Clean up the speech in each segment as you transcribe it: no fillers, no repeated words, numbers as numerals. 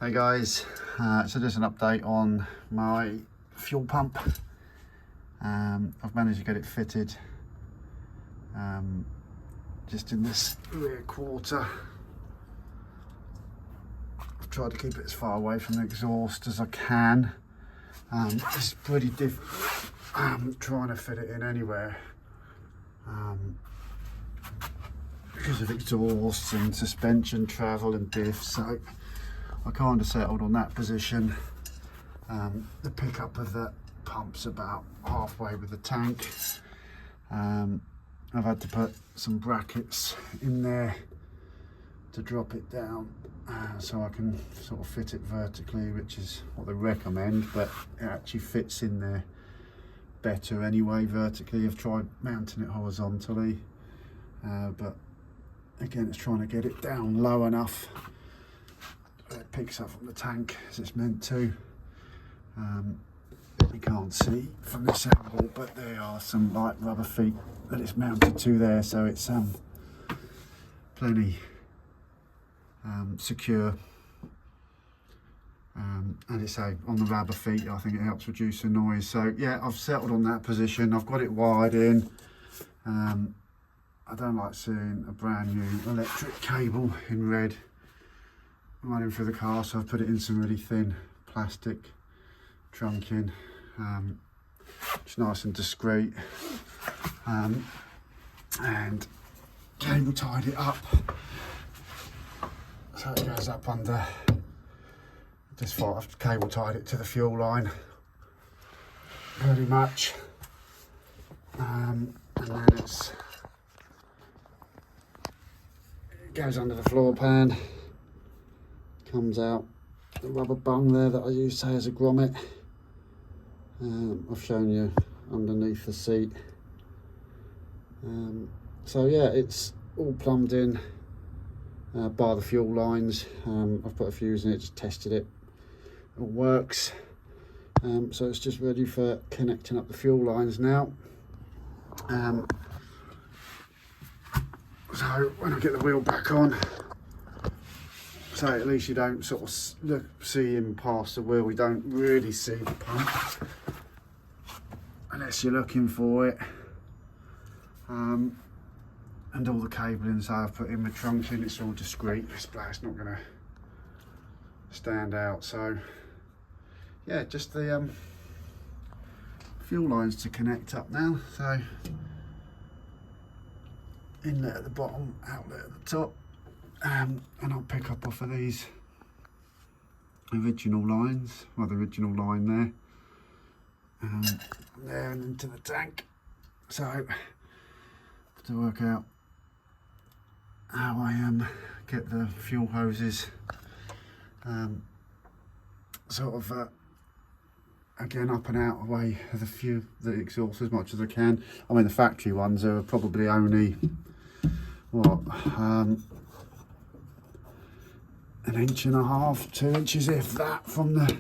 Hey guys, so just an update on my fuel pump. I've managed to get it fitted just in this rear quarter. I've tried to keep it as far away from the exhaust as I can. It's pretty difficult trying to fit it in anywhere because of exhaust and suspension travel and diff, so I kind of settled on that position. The pickup of the pump's about halfway with the tank. I've had to put some brackets in there to drop it down so I can sort of fit it vertically, which is what they recommend, but it actually fits in there better anyway vertically. I've tried mounting it horizontally, but again it's trying to get it down low enough it picks up from the tank as it's meant to. You can't see from this angle, but there are some light rubber feet that it's mounted to there, so it's plenty secure. And it's on the rubber feet, I think it helps reduce the noise. So yeah, I've settled on that position. I've got it wired in. I don't like seeing a brand new electric cable in red running through the car, so I've put it in some really thin plastic trunking. It's nice and discreet, and cable tied it up so it goes up under. Just thought I've cable tied it to the fuel line pretty much, and then it goes under the floor pan, comes out the rubber bung there that I use say as a grommet. I've shown you underneath the seat. So yeah, it's all plumbed in by the fuel lines. I've put a fuse in it, just tested it. It all works. So it's just ready for connecting up the fuel lines now. So when I get the wheel back on, so at least you don't sort of see him past the wheel. We don't really see the pump unless you're looking for it. And all the cabling, so I've put in the trunking, it's all discreet. It's not going to stand out. So yeah, just the fuel lines to connect up now. So inlet at the bottom, outlet at the top. And I'll pick up off of these original lines, well, the original line there, there and into the tank. So to work out how I get the fuel hoses sort of again up and out away of the exhaust as much as I can. I mean, the factory ones are probably only what, an inch and a half, 2 inches if that from the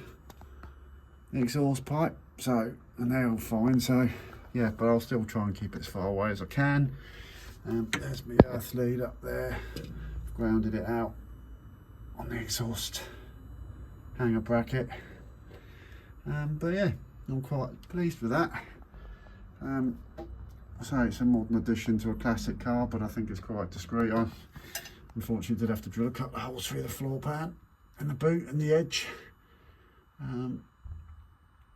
exhaust pipe, so, and they're all fine. So yeah, but I'll still try and keep it as far away as I can. There's my earth lead up there. I've grounded it out on the exhaust hanger bracket. But yeah, I'm quite pleased with that. So it's a modern addition to a classic car, but I think it's quite discreet. I unfortunately did have to drill a couple of holes through the floor pan and the boot and the edge.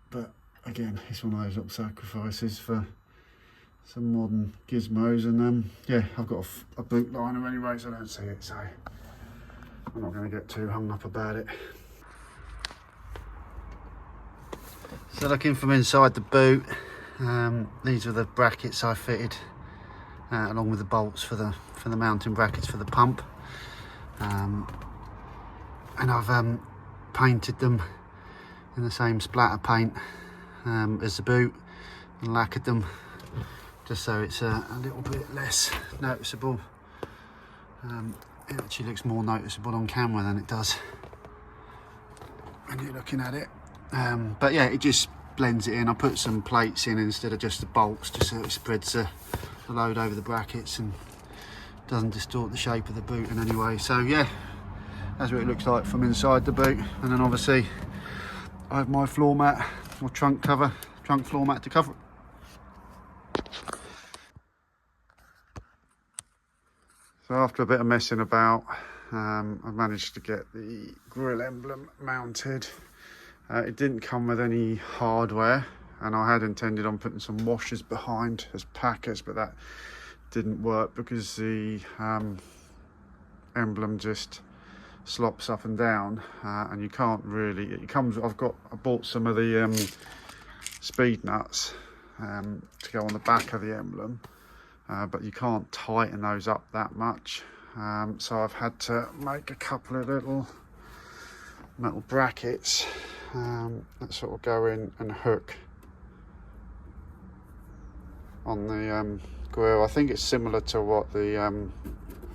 But again, it's one of those little sacrifices for some modern gizmos. And yeah, I've got a boot liner anyway, so I don't see it, so I'm not going to get too hung up about it. So looking from inside the boot, these are the brackets I fitted along with the bolts for the mounting brackets for the pump, and I've painted them in the same splatter paint as the boot and lacquered them just so it's a little bit less noticeable. It actually looks more noticeable on camera than it does when you're looking at it. But yeah, it just blends it in. I put some plates in instead of just the bolts, just so it spreads the load over the brackets and doesn't distort the shape of the boot in any way. So yeah, That's what it looks like from inside the boot. And then obviously I have my floor mat or trunk floor mat to cover it. So after a bit of messing about, I've managed to get the grille emblem mounted. It didn't come with any hardware, and I had intended on putting some washers behind as packers, but that didn't work because the emblem just slops up and down, and you can't really. It comes. I bought some of the speed nuts to go on the back of the emblem. But you can't tighten those up that much, so I've had to make a couple of little metal brackets that sort of go in and hook on the grille. I think it's similar to what the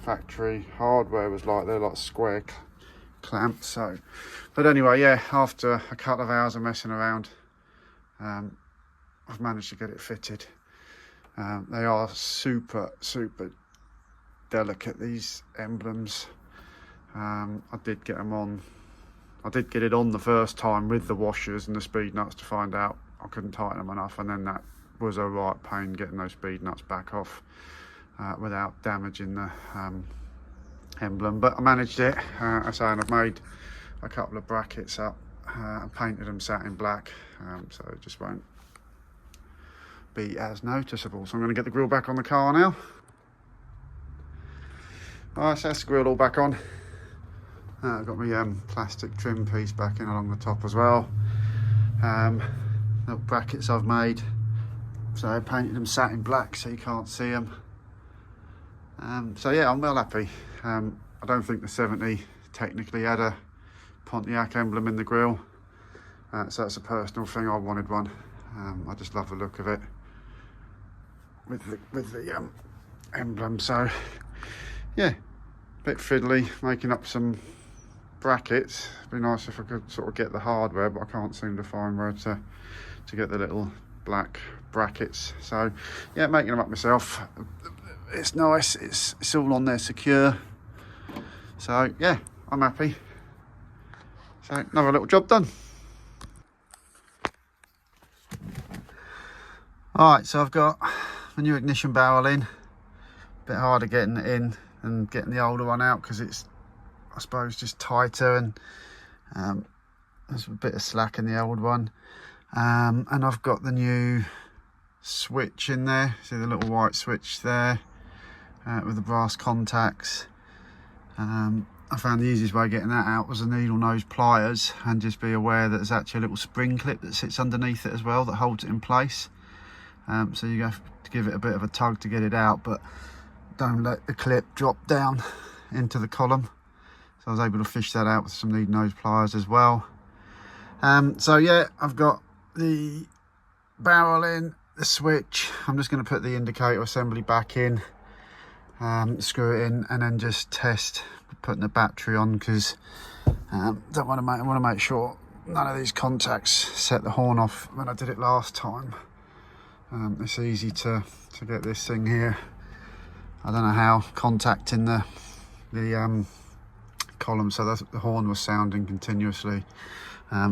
factory hardware was like. They're like square clamps. So, but anyway, yeah, after a couple of hours of messing around, I've managed to get it fitted. They are super delicate, these emblems. I did get them on. I did get it on the first time with the washers and the speed nuts to find out I couldn't tighten them enough, and then that was a right pain getting those speed nuts back off without damaging the emblem. But I managed it. As I say, and I've made a couple of brackets up and painted them satin black, so it just won't be as noticeable. So I'm going to get the grille back on the car now. Alright, so that's the grille all back on. I've got my plastic trim piece back in along the top as well. Little brackets I've made, so I painted them satin black so you can't see them. So yeah, I'm well happy. I don't think the 70 technically had a Pontiac emblem in the grille, so that's a personal thing. I wanted one. I just love the look of it with the emblem. So yeah, a bit fiddly making up some brackets. It'd be nice if I could sort of get the hardware, but I can't seem to find where to get the little black brackets. So yeah, making them up myself. It's nice, it's all on there secure. So yeah, I'm happy. So another little job done. Alright, so I've got the new ignition barrel in. A bit harder getting it in than getting the older one out because it's, I suppose, just tighter, and there's a bit of slack in the old one. And I've got the new switch in there. See the little white switch there with the brass contacts. I found the easiest way of getting that out was the needle nose pliers, and just be aware that there's actually a little spring clip that sits underneath it as well that holds it in place. So you have to give it a bit of a tug to get it out, but don't let the clip drop down into the column. So I was able to fish that out with some needle nose pliers as well. So yeah, I've got the barrel in, the switch. I'm just going to put the indicator assembly back in, screw it in, and then just test putting the battery on, because I want to make sure none of these contacts set the horn off when I did it last time. It's easy to get this thing here, I don't know how, contacting the column, so the horn was sounding continuously.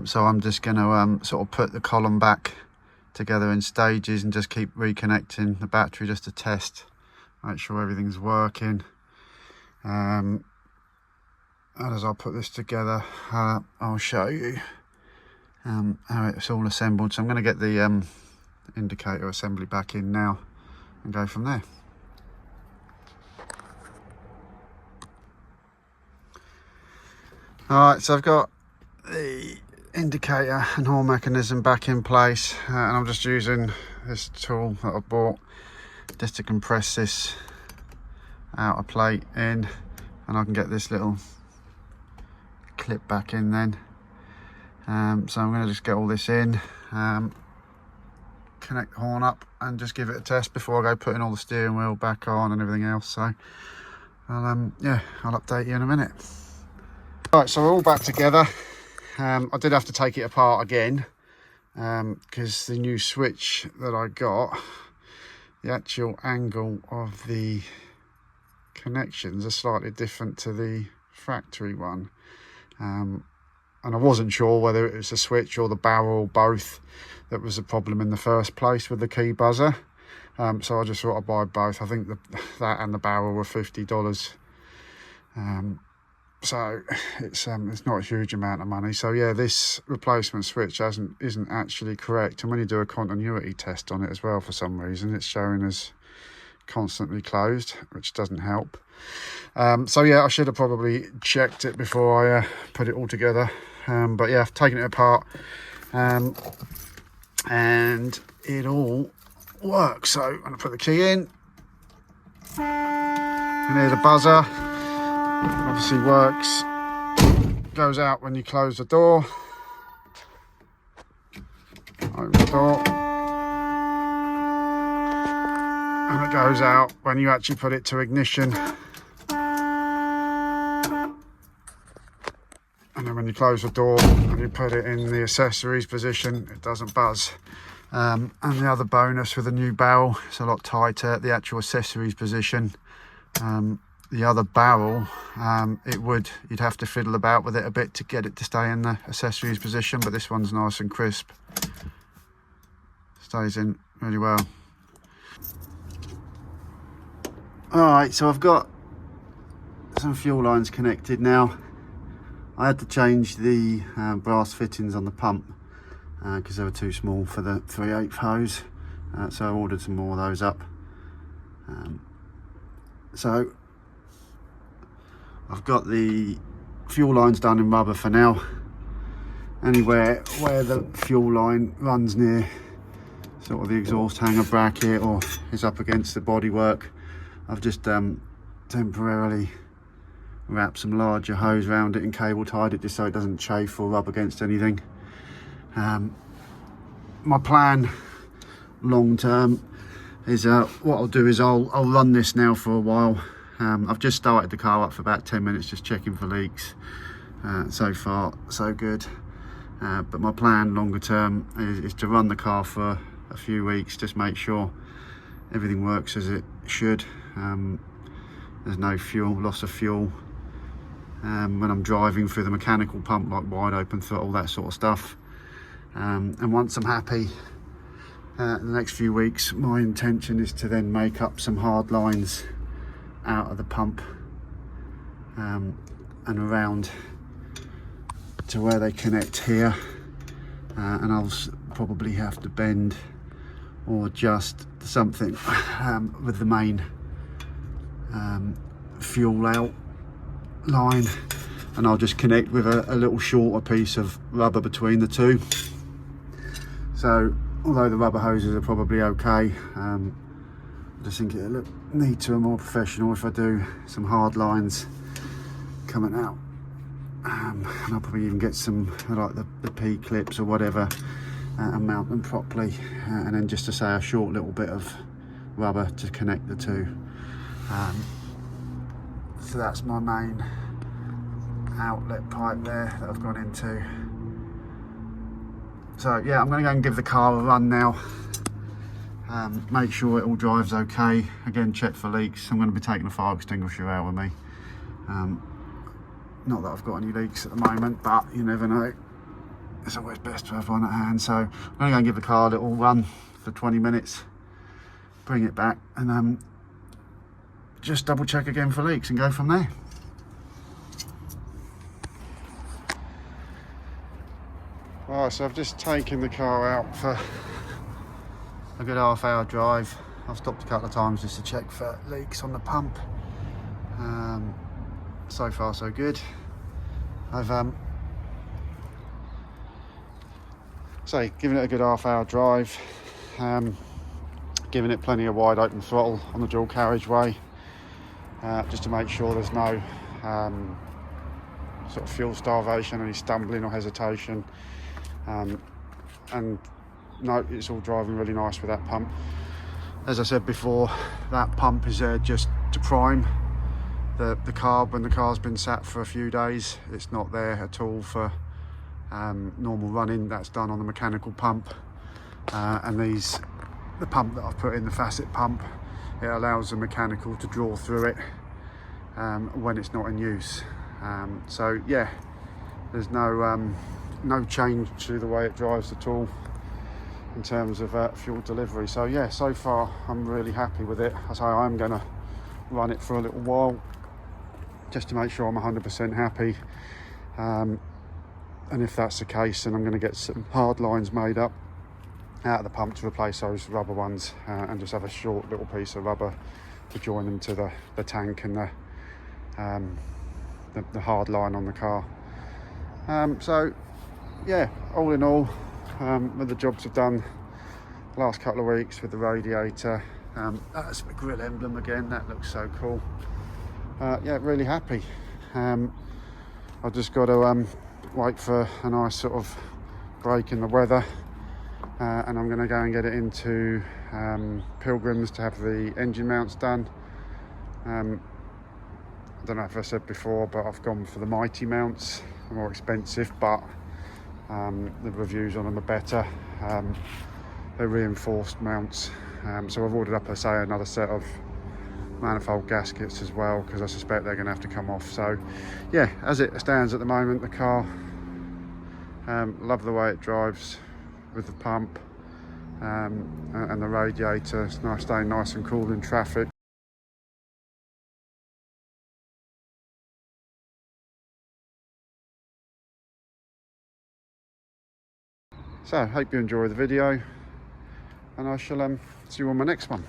So I'm just going to sort of put the column back together in stages and just keep reconnecting the battery just to test, make sure everything's working. And as I put this together, I'll show you how it's all assembled. So I'm going to get the indicator assembly back in now and go from there. Alright, so I've got the indicator and horn mechanism back in place, and I'm just using this tool that I bought just to compress this outer plate in, and I can get this little clip back in then. So I'm going to just get all this in, connect the horn up, and just give it a test before I go putting all the steering wheel back on and everything else. So I'll update you in a minute. Right, so we're all back together. I did have to take it apart again because the new switch that I got, the actual angle of the connections are slightly different to the factory one. and I wasn't sure whether it was the switch or the barrel or both that was the problem in the first place with the key buzzer. So I just thought I'd buy both. I think that and the barrel were $50. So it's not a huge amount of money. So yeah, this replacement switch isn't actually correct, and when you do a continuity test on it as well, for some reason it's showing as constantly closed, which doesn't help. So yeah, I should have probably checked it before I put it all together. But yeah, I've taken it apart, and it all works. So I'm gonna put the key in, and here's the buzzer. Obviously works, goes out when you close the door, open the door, and it goes out when you actually put it to ignition, and then when you close the door and you put it in the accessories position, it doesn't buzz. And the other bonus with the new barrel, it's a lot tighter at the actual accessories position. The other barrel, you'd have to fiddle about with it a bit to get it to stay in the accessories position, but this one's nice and crisp, stays in really well. Alright, so I've got some fuel lines connected now. I had to change the brass fittings on the pump because they were too small for the 3/8 hose, so I ordered some more of those up. So I've got the fuel lines done in rubber for now. Anywhere where the fuel line runs near sort of the exhaust hanger bracket or is up against the bodywork, I've just temporarily wrapped some larger hose around it and cable tied it just so it doesn't chafe or rub against anything. My plan long term is what I'll do is I'll run this now for a while. I've just started the car up for about 10 minutes just checking for leaks. So far so good, but my plan longer term is to run the car for a few weeks, just make sure everything works as it should. There's no loss of fuel when I'm driving through the mechanical pump, like wide open throttle, that sort of stuff. And once I'm happy, in the next few weeks, my intention is to then make up some hard lines out of the pump and around to where they connect here, and I'll probably have to bend or adjust something with the main fuel out line, and I'll just connect with a little shorter piece of rubber between the two. So although the rubber hoses are probably okay, I just think it'll look neater and more professional if I do some hard lines coming out. And I'll probably even get some like the P clips or whatever and mount them properly, and then just to say a short little bit of rubber to connect the two. So that's my main outlet pipe there that I've gone into. So yeah, I'm going to go and give the car a run now, make sure it all drives okay. Again, check for leaks. I'm going to be taking a fire extinguisher out with me. Not that I've got any leaks at the moment, but you never know. It's always best to have one at hand. So I'm going to go and give the car a little run for 20 minutes, bring it back, and just double check again for leaks and go from there. Right, so I've just taken the car out for a good half-hour drive. I've stopped a couple of times just to check for leaks on the pump. So far so good. I've given it a good half-hour drive, giving it plenty of wide open throttle on the dual carriageway, just to make sure there's no sort of fuel starvation, any stumbling or hesitation. And no, it's all driving really nice with that pump. As I said before, that pump is there just to prime the carb when the car's been sat for a few days. It's not there at all for normal running. That's done on the mechanical pump, and the pump that I've put in, the facet pump, it allows the mechanical to draw through it when it's not in use. So yeah, there's no change to the way it drives at all in terms of fuel delivery. So yeah, so far I'm really happy with it. As I'm going to run it for a little while just to make sure I'm 100% happy, and if that's the case, then I'm going to get some hard lines made up out of the pump to replace those rubber ones, and just have a short little piece of rubber to join them to the tank and the hard line on the car. So yeah, all in all, with the jobs I've done the last couple of weeks with the radiator, that's the grill emblem again, that looks so cool. Yeah, really happy. I've just got to wait for a nice sort of break in the weather, and I'm going to go and get it into Pilgrims to have the engine mounts done. I don't know if I said before, but I've gone for the Mighty mounts. They're more expensive, but the reviews on them are better. They're reinforced mounts, so I've ordered up, I say, another set of manifold gaskets as well, because I suspect they're going to have to come off. So yeah, as it stands at the moment, the car, love the way it drives with the pump, and the radiator. It's nice, staying nice and cool in traffic. So hope you enjoy the video, and I shall see you on my next one.